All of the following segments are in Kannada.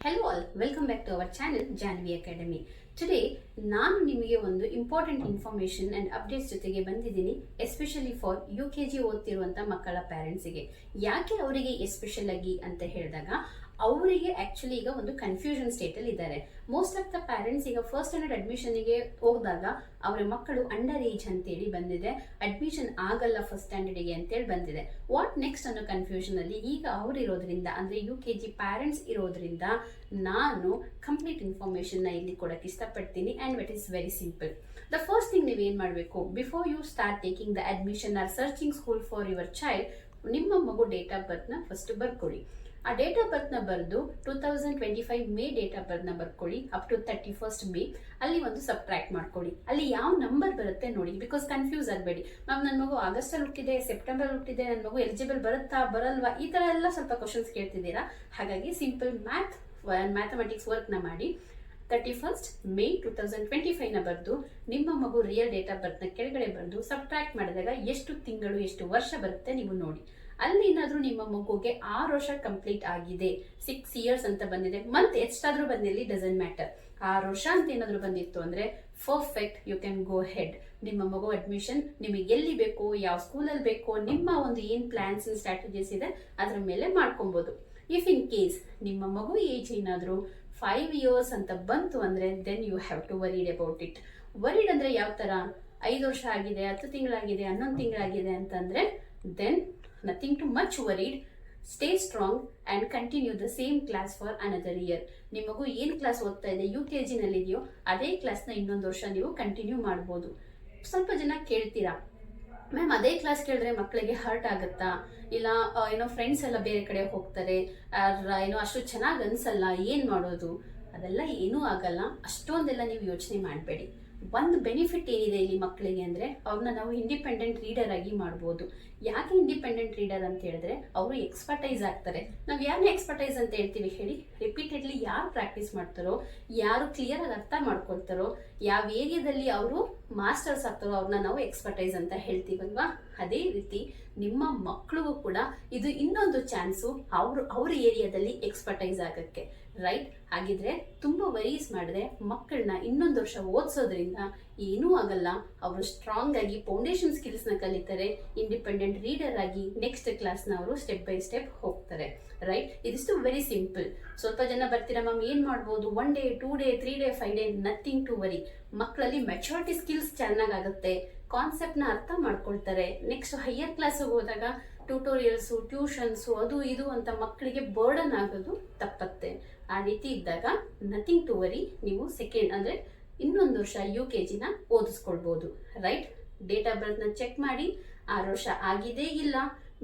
Hello all, welcome back to our channel Janvi Academy. Today ನಾನು ನಿಮಗೆ ಒಂದು ಇಂಪಾರ್ಟೆಂಟ್ ಇನ್ಫಾರ್ಮೇಶನ್ ಅಂಡ್ ಅಪ್ಡೇಟ್ಸ್ ಜೊತೆಗೆ ಬಂದಿದ್ದೀನಿ, ಎಸ್ಪೆಷಲಿ ಫಾರ್ UKG ಓದ್ತಿರುವಂತ ಮಕ್ಕಳ ಪ್ಯಾರೆಂಟ್ಸಿಗೆ. ಯಾಕೆ ಅವರಿಗೆ ಎಸ್ಪೆಷಲ್ ಆಗಿ ಅಂತ ಹೇಳಿದಾಗ ಅವರಿಗೆ ಆಕ್ಚುಲಿ ಈಗ ಒಂದು ಕನ್ಫ್ಯೂಷನ್ ಸ್ಟೇಟ್ ಅಲ್ಲಿ ಇದ್ದಾರೆ. ಮೋಸ್ಟ್ ಆಫ್ ದ ಪ್ಯಾರೆಂಟ್ಸ್ ಈಗ ಫಸ್ಟ್ ಸ್ಟ್ಯಾಂಡರ್ಡ್ ಅಡ್ಮಿಷನ್ಗೆ ಹೋದಾಗ ಅವರ ಮಕ್ಕಳು ಅಂಡರ್ ಏಜ್ ಅಂತೇಳಿ ಬಂದಿದೆ, ಅಡ್ಮಿಷನ್ ಆಗಲ್ಲ ಫಸ್ಟ್ ಸ್ಟ್ಯಾಂಡರ್ಡ್ಗೆ ಅಂತೇಳಿ ಬಂದಿದೆ. ವಾಟ್ ನೆಕ್ಸ್ಟ್ ಅನ್ನೋ ಕನ್ಫ್ಯೂಷನ್ ಅಲ್ಲಿ ಈಗ ಅವ್ರು ಇರೋದ್ರಿಂದ, ಅಂದ್ರೆ UKG ಪ್ಯಾರೆಂಟ್ಸ್ ಇರೋದ್ರಿಂದ ನಾನು ಕಂಪ್ಲೀಟ್ ಇನ್ಫಾರ್ಮೇಶನ್ ನ ಇಲ್ಲಿ ಕೊಡಕ್ಕೆ ಇಷ್ಟಪಡ್ತೀನಿ. And it is very simple. The first thing ನೀವು ಏನ್ ಮಾಡಬೇಕು, before you start taking the admission or searching school for your child, ನಿಮ್ಮ ಮಗು ಡೇಟ್ ಆಫ್ ಬರ್ತ್ ನ ಫಸ್ಟ್ ಬರ್ಕೊಳ್ಳಿ. ಆ ಡೇಟ್ ಆಫ್ ಬರ್ತ್ ನ ಬರೆದು 2025 ಮೇ ಡೇಟ್ ಆಫ್ ಬರ್ತ್ ನ ಬರ್ಕೊಳ್ಳಿ ಅಪ್ ಟು 31st ಮೇ. ಅಲ್ಲಿ ಒಂದು ಸಬ್ಟ್ರಾಕ್ಟ್ ಮಾಡ್ಕೊಳ್ಳಿ. ಅಲ್ಲಿ ಯಾವ ನಂಬರ್ ಬರುತ್ತೆ ನೋಡಿ, ಬಿಕಾಸ್ ಕನ್ಫ್ಯೂಸ್ ಆಗಬೇಡಿ. ಮ್ಯಾಮ್ ನನ್ನ ಮಗು ಆಗಸ್ಟ್ ಅಲ್ಲಿ ಹುಟ್ಟಿದೆ, ಸೆಪ್ಟೆಂಬರ್ ಹುಟ್ಟಿದೆ, ನನ್ನ ಮಗು ಎಲಿಜಿಬಲ್ ಬರುತ್ತಾ ಬರಲ್ವಾ, ಈ ತರ ಎಲ್ಲ ಸ್ವಲ್ಪ ಕ್ವಶನ್ಸ್ ಕೇಳ್ತಿದ್ದೀರಾ. ಹಾಗಾಗಿ ಸಿಂಪಲ್ ಮ್ಯಾಥಮೆಟಿಕ್ಸ್ ವರ್ಕ್ ನ ಮಾಡಿ 31st ಮೇ 2025 ನ ಬರೆದು ನಿಮ್ಮ ಮಗು ರಿಯಲ್ ಡೇಟ್ ಆಫ್ ಬರ್ತ್ ನ ಕೆಳಗಡೆ ಬರೆದು ಸಬ್ಟ್ರಾಕ್ಟ್ ಮಾಡಿದಾಗ ಎಷ್ಟು ತಿಂಗಳು ಎಷ್ಟು ವರ್ಷ ಬರುತ್ತೆ ನೀವು ನೋಡಿ. ಅಲ್ಲಿ ಏನಾದ್ರೂ ನಿಮ್ಮ ಮಗುಗೆ 6 ವರ್ಷ ಕಂಪ್ಲೀಟ್ ಆಗಿದೆ, 6 ಇಯರ್ಸ್ ಅಂತ ಬಂದಿದೆ, ಮಂತ್ ಎಷ್ಟಾದ್ರೂ ಬಂದಿರಲಿ ಡಸಂಟ್ ಮ್ಯಾಟರ್, 6 ವರ್ಷ ಅಂತ ಏನಾದ್ರು ಬಂದಿತ್ತು ಅಂದ್ರೆ perfect, you can go head. ನಿಮ್ಮ ಮಗು ಅಡ್ಮಿಷನ್ ನಿಮಗೆ ಎಲ್ಲಿ ಬೇಕೋ, ಯಾವ ಸ್ಕೂಲಲ್ಲಿ ಬೇಕೋ, ನಿಮ್ಮ ಒಂದು ಏನ್ ಪ್ಲಾನ್ಸ್ ಸ್ಟ್ರಾಟಜೀಸ್ ಇದೆ ಅದ್ರ ಮೇಲೆ ಮಾಡ್ಕೊಬಹುದು. ಇಫ್ ಇನ್ ಕೇಸ್ ನಿಮ್ಮ ಮಗು ಏಜ್ ಏನಾದ್ರು 5 ಇಯರ್ಸ್ ಅಂತ ಬಂತು ಅಂದ್ರೆ then you have to worried about it. Worried ಅಂದ್ರೆ ಯಾವ ತರ, 5 ವರ್ಷ ಆಗಿದೆ, 10 ತಿಂಗಳಾಗಿದೆ, 11 ತಿಂಗಳಾಗಿದೆ ಅಂತಂದ್ರೆ then nothing too much worried. Stay strong and continue the same class for another year. ನಿಮ್ಮ ಮಗು ಏನ್ ಕ್ಲಾಸ್ ಓದ್ತಾ ಇದೆ, UKG ನಲ್ಲಿ ಇದೆಯೋ ಅದೇ ಕ್ಲಾಸ್ ನ ಇನ್ನೊಂದು ವರ್ಷ ನೀವು ಕಂಟಿನ್ಯೂ ಮಾಡಬಹುದು. ಸ್ವಲ್ಪ ಜನ ಕೇಳ್ತೀರಾ, ಮ್ಯಾಮ್ ಅದೇ ಕ್ಲಾಸ್ ಕೇಳಿದ್ರೆ ಮಕ್ಕಳಿಗೆ ಹರ್ಟ್ ಆಗುತ್ತಾ, ಇಲ್ಲ ಏನೋ ಫ್ರೆಂಡ್ಸ್ ಎಲ್ಲ ಬೇರೆ ಕಡೆ ಹೋಗ್ತಾರೆ, ಏನೋ ಅಷ್ಟು ಚೆನ್ನಾಗಿ ಅನ್ಸಲ್ಲ, ಏನ್ ಮಾಡೋದು? ಅದೆಲ್ಲ ಏನೂ ಆಗಲ್ಲ, ಅಷ್ಟೊಂದೆಲ್ಲ ನೀವು ಯೋಚನೆ ಮಾಡಬೇಡಿ. ಒಂದು ಬೆನಿಫಿಟ್ ಏನಿದೆ ಇಲ್ಲಿ ಮಕ್ಕಳಿಗೆ ಅಂದ್ರೆ ಅವ್ರನ್ನ ನಾವು ಇಂಡಿಪೆಂಡೆಂಟ್ ರೀಡರ್ ಆಗಿ ಮಾಡ್ಬೋದು. ಯಾಕೆ ಇಂಡಿಪೆಂಡೆಂಟ್ ರೀಡರ್ ಅಂತ ಹೇಳಿದ್ರೆ ಅವರು ಎಕ್ಸ್ಪರ್ಟೈಸ್ ಆಗ್ತಾರೆ. ನಾವು ಯಾರನ್ನ ಎಕ್ಸ್ಪರ್ಟೈಸ್ ಅಂತ ಹೇಳ್ತೀವಿ ಹೇಳಿ, ರಿಪೀಟೆಡ್ಲಿ ಯಾರು ಪ್ರಾಕ್ಟೀಸ್ ಮಾಡ್ತಾರೋ, ಯಾರು ಕ್ಲಿಯರ್ ಆಗಿ ಅರ್ಥ ಮಾಡ್ಕೊಳ್ತಾರೋ, ಯಾವ ಏರಿಯಾದಲ್ಲಿ ಅವರು ಮಾಸ್ಟರ್ಸ್ ಆಗ್ತಾರೋ ಅವ್ರನ್ನ ನಾವು ಎಕ್ಸ್ಪರ್ಟೈಸ್ ಅಂತ ಹೇಳ್ತೀವಲ್ವಾ. ಅದೇ ರೀತಿ ನಿಮ್ಮ ಮಕ್ಕಳಿಗೂ ಕೂಡ ಇದು ಇನ್ನೊಂದು ಚಾನ್ಸು ಅವ್ರ ಏರಿಯಾದಲ್ಲಿ ಎಕ್ಸ್ಪರ್ಟೈಸ್ ಆಗಕ್ಕೆ, ರೈಟ್? ಹಾಗಿದ್ರೆ ತುಂಬಾ ವರೀಸ್ ಮಾಡಿದ್ರೆ ಮಕ್ಕಳನ್ನ ಇನ್ನೊಂದು ವರ್ಷ ಓದಿಸೋದ್ರಿಂದ ಏನೂ ಆಗಲ್ಲ. ಅವರು ಸ್ಟ್ರಾಂಗ್ ಆಗಿ ಫೌಂಡೇಶನ್ ಸ್ಕಿಲ್ಸ್ ನ ಕಲಿತಾರೆ, ಇಂಡಿಪೆಂಡೆಂಟ್ ರೀಡರ್ ಆಗಿ ನೆಕ್ಸ್ಟ್ ಕ್ಲಾಸ್ ನ ಅವರು ಸ್ಟೆಪ್ ಬೈ ಸ್ಟೆಪ್ ಹೋಗ್ತಾರೆ, ರೈಟ್? ಇದಿಷ್ಟು ವೆರಿ ಸಿಂಪಲ್. ಸ್ವಲ್ಪ ಜನ ಬರ್ತೀರಾ ಮ್ಯಾಮ್ ಏನ್ ಮಾಡ್ಬೋದು, 1 day 2 day 3 day 5 day, nothing to worry. ಮಕ್ಕಳಲ್ಲಿ ಮೆಚುರಿಟಿ ಸ್ಕಿಲ್ಸ್ ಚೆನ್ನಾಗುತ್ತೆ, ಕಾನ್ಸೆಪ್ಟ್ ನ ಅರ್ಥ ಮಾಡ್ಕೊಳ್ತಾರೆ. ನೆಕ್ಸ್ಟ್ ಹೈಯರ್ ಕ್ಲಾಸ್ ಹೋದಾಗ ಟ್ಯೂಟೋರಿಯಲ್ಸ್, ಟ್ಯೂಷನ್ಸ್, ಅದು ಇದು ಅಂತ ಮಕ್ಕಳಿಗೆ ಬರ್ಡನ್ ಆಗೋದು ತಪ್ಪತ್ತೆ. ಆ ರೀತಿ ಇದ್ದಾಗ ನಥಿಂಗ್ ಟು ವರಿ, ನೀವು ಸೆಕೆಂಡ್ ಅಂದ್ರೆ ಇನ್ನೊಂದು ವರ್ಷ UKG ನ ಓದಿಸ್ಕೊಳ್ಬಹುದು, ರೈಟ್? ಡೇಟ್ ಆಫ್ ಬರ್ತ್ ನ ಚೆಕ್ ಮಾಡಿ, 6 ವರ್ಷ ಆಗಿದೆ ಇಲ್ಲ,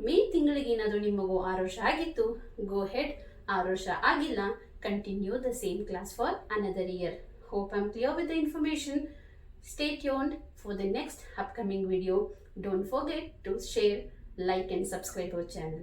ಮೇ ತಿಂಗಳಿಗೆ ಏನಾದ್ರು ನಿಮ್ಮ ಮಗು 6 ವರ್ಷ ಆಗಿತ್ತು, ಗೋ ಹೆಡ್. 6 ವರ್ಷ ಆಗಿಲ್ಲ, continue the same class for another year. Hope I'm clear with the information. Stay tuned for the next upcoming video. Don't forget to share, like and subscribe our channel.